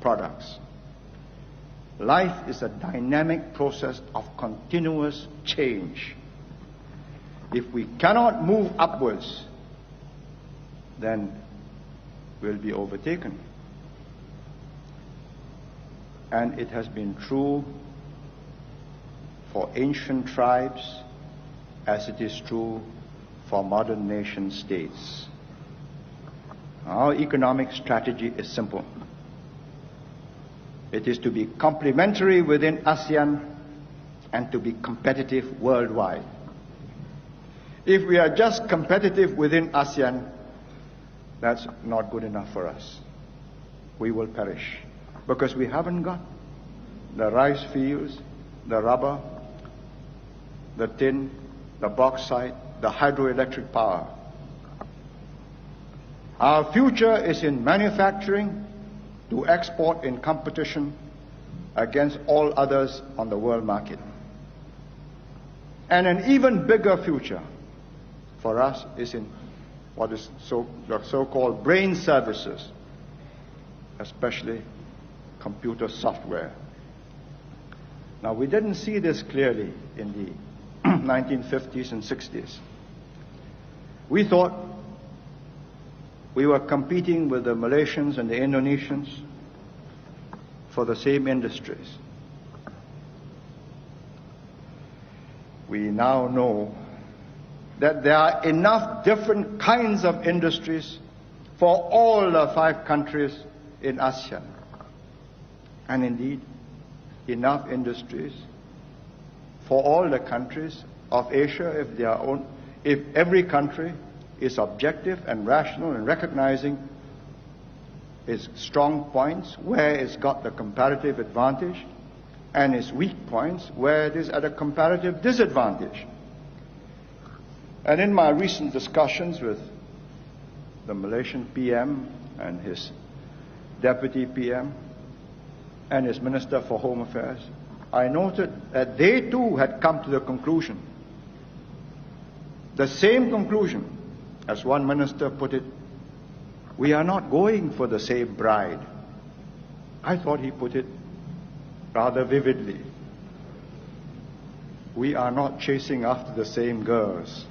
products. Life is a dynamic process of continuous change. If we cannot move upwards, then we'll be overtaken. And it has been true for ancient tribes as it is true for modern nation states. Our economic strategy is simple. It is to be complementary within ASEAN and to be competitive worldwide. If we are just competitive within ASEAN, that's not good enough for us. We will perish because we haven't got the rice fields, the rubber, the tin, the bauxite, the hydroelectric power. Our future is in manufacturing to export in competition against all others on the world market. And an even bigger future for us is in what is the so-called brain services, especially computer software. Now, we didn't see this clearly in the 1950s and 60s. We thought we were competing with the Malaysians and the Indonesians for the same industries. We now know that there are enough different kinds of industries for all the 5 countries in ASEAN. And indeed, enough industries for all the countries of Asia if every country is objective and rational in recognizing its strong points, where it's got the comparative advantage, and its weak points, where it is at a comparative disadvantage. And in my recent discussions with the Malaysian PM and his deputy PM and his Minister for Home Affairs, I noted that they too had come to the conclusion, the same conclusion, as one minister put it, we are not going for the same bride. I thought he put it rather vividly. We are not chasing after the same girls.